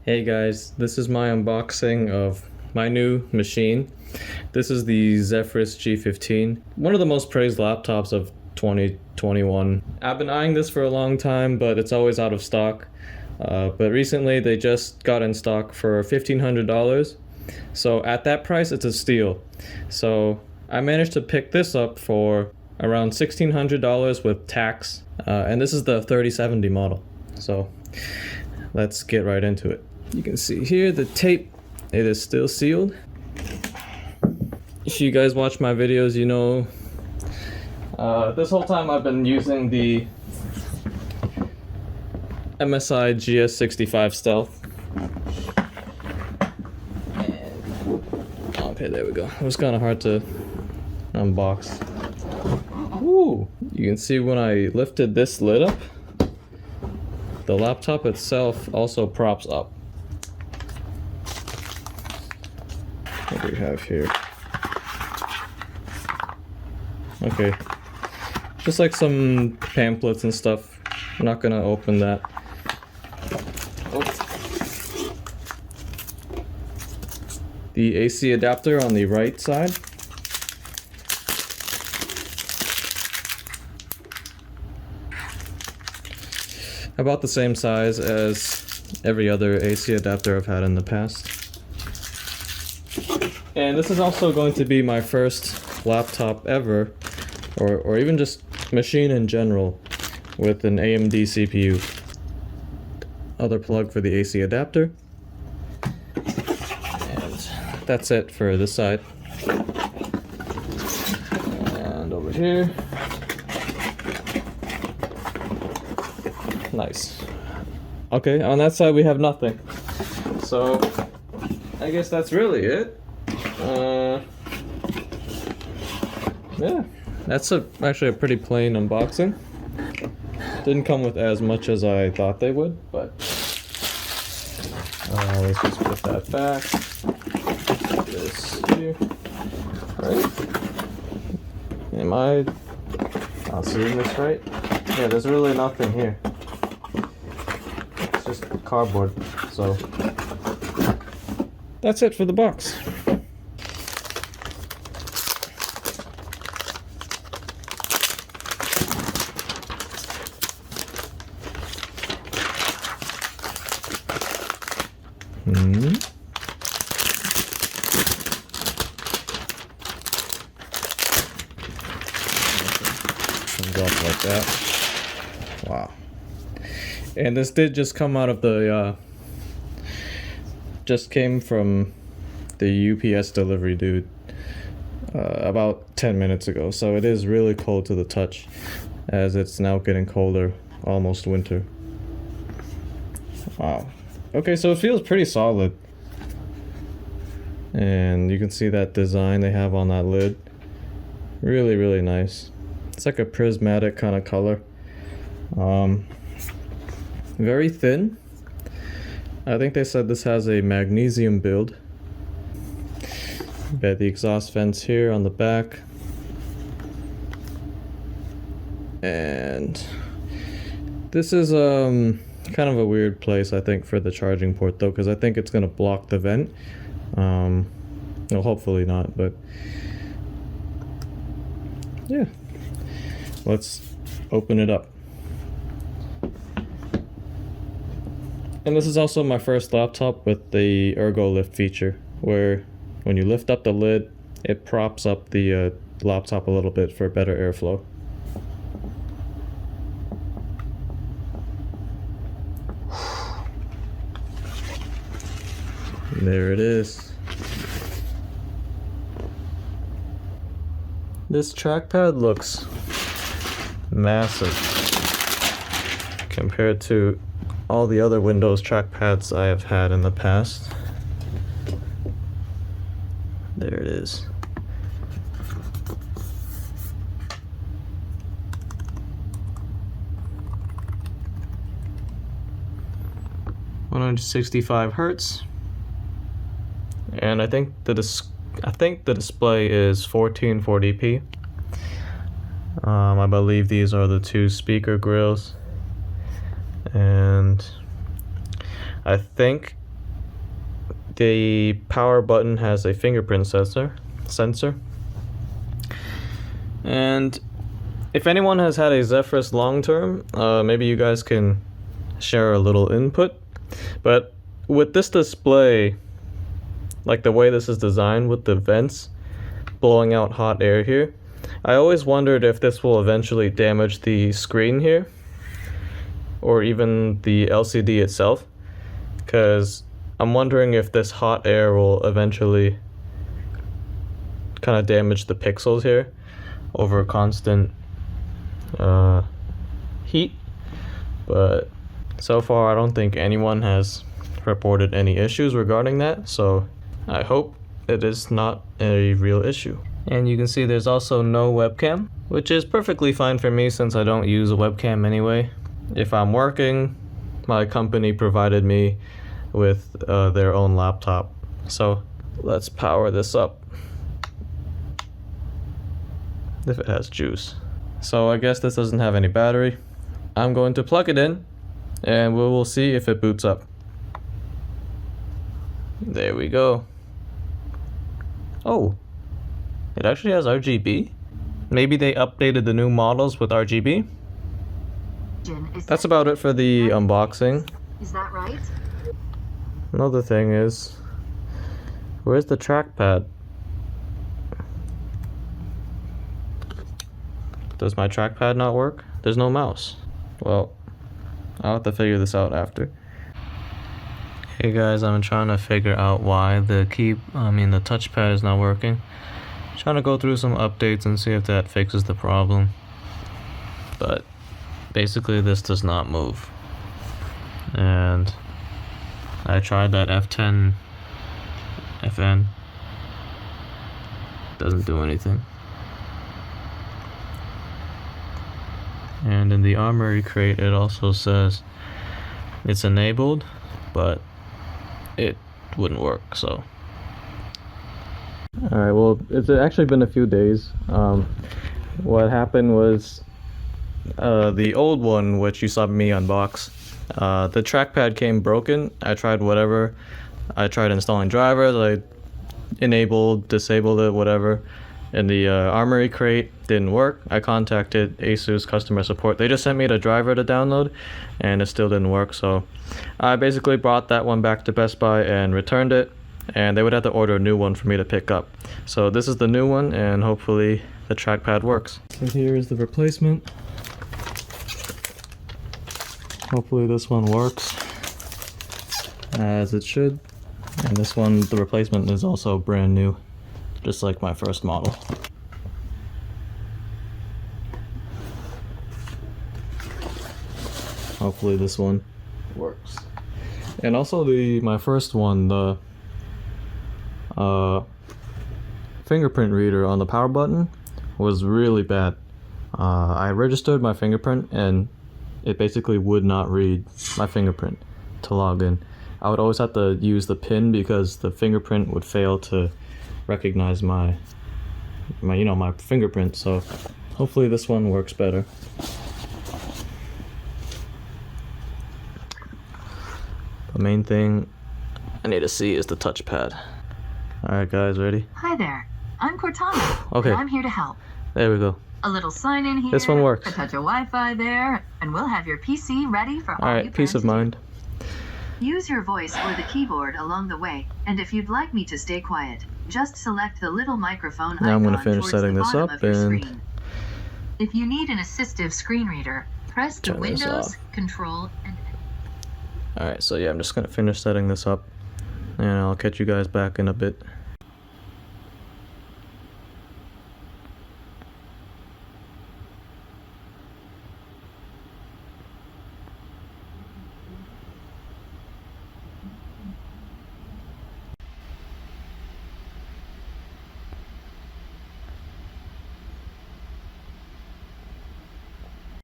Hey guys, this is my unboxing of my new machine. This is the Zephyrus G15, one of the most praised laptops of 2021. I've been eyeing this for a long time, but it's always out of stock. But recently they just got in stock for $1,500. So at that price, it's a steal. So I managed to pick this up for around $1,600 with tax. And this is the 3070 model. So let's get right into it. You can see here the tape, it is still sealed. If you guys watch my videos, you know this whole time I've been using the MSI GS65 Stealth. Okay, there we go. It was kind of hard to unbox. Ooh, you can see when I lifted this lid up, the laptop itself also props up. What do we have here? Okay, just like some pamphlets and stuff. I'm not gonna open that. Oh. The AC adapter on the right side. About the same size as every other AC adapter I've had in the past. And this is also going to be my first laptop ever, or even just machine in general, with an AMD CPU. Other plug for the AC adapter. And that's it for this side. And over here. Nice. Okay, on that side we have nothing. So I guess that's really it. Yeah, that's actually a pretty plain unboxing. Didn't come with as much as I thought they would, but let's just put that back. This here. Right? Am I not seeing this right? Yeah, there's really nothing here. It's just cardboard. So that's it for the box. Comes off like that. Wow. And this did just come out of the just came from the UPS delivery dude about 10 minutes ago, so it is really cold to the touch as it's now getting colder, almost winter. Wow. Okay, so it feels pretty solid. And you can see that design they have on that lid. Really, really nice. It's like a prismatic kind of color. Very thin. I think they said this has a magnesium build. Got the exhaust vents here on the back. And this is kind of a weird place, I think, for the charging port though, because I think it's going to block the vent. Well, hopefully not, but yeah. Let's open it up. And this is also my first laptop with the ergo lift feature, where when you lift up the lid, it props up the laptop a little bit for better airflow. There it is. This trackpad looks massive compared to all the other Windows trackpads I have had in the past. There it is. .165 Hz. And I think the display is 1440p. I believe these are the two speaker grills, and I think The power button has a fingerprint sensor. And if anyone has had a Zephyrus long term, maybe you guys can share a little input. But with this display, like the way this is designed with the vents blowing out hot air here, I always wondered if this will eventually damage the screen here or even the LCD itself, because I'm wondering if this hot air will eventually kind of damage the pixels here over constant heat. But so far I don't think anyone has reported any issues regarding that, so I hope it is not a real issue. And you can see there's also no webcam, which is perfectly fine for me since I don't use a webcam anyway. If I'm working, my company provided me with their own laptop. So let's power this up, if it has juice. So I guess this doesn't have any battery. I'm going to plug it in and we will see if it boots up. There we go. Oh, it actually has RGB? Maybe they updated the new models with RGB? That's about it for the unboxing. Is that right? Another thing is, where's the trackpad? Does my trackpad not work? There's no mouse. Well, I'll have to figure this out after. Hey guys, I'm trying to figure out why the touchpad is not working. Trying to go through some updates and see if that fixes the problem. But basically this does not move. And I tried that F10 FN. Doesn't do anything. And in the armory crate it also says it's enabled, but it wouldn't work, so. Alright, well, it's actually been a few days. What happened was the old one, which you saw me unbox, the trackpad came broken. I tried whatever. I tried installing drivers, I enabled, disabled it, whatever. And the armory crate didn't work. I contacted Asus customer support. They just sent me the driver to download and it still didn't work. So I basically brought that one back to Best Buy and returned it. And they would have to order a new one for me to pick up. So this is the new one and hopefully the trackpad works. So here is the replacement. Hopefully this one works as it should. And this one, the replacement, is also brand new, just like my first model. Hopefully this one works. And also my first one, the fingerprint reader on the power button was really bad. I registered my fingerprint and it basically would not read my fingerprint to log in. I would always have to use the PIN because the fingerprint would fail to recognize my fingerprint. So hopefully this one works better. The main thing I need to see is the touchpad. Alright guys, ready? Hi there, I'm Cortana. Okay. And I'm here to help. There we go. A little sign in here. This one works. A touch of Wi-Fi there, and we'll have your PC ready for all you plan Alright, peace of to do. mind. Use your voice or the keyboard along the way, and if you'd like me to stay quiet, just select the little microphone Now I'm icon gonna finish towards setting the this bottom up of your and screen. If you need an assistive screen reader, press the turn this Windows, off. Control, and Alright, so yeah, I'm just gonna finish setting this up and I'll catch you guys back in a bit.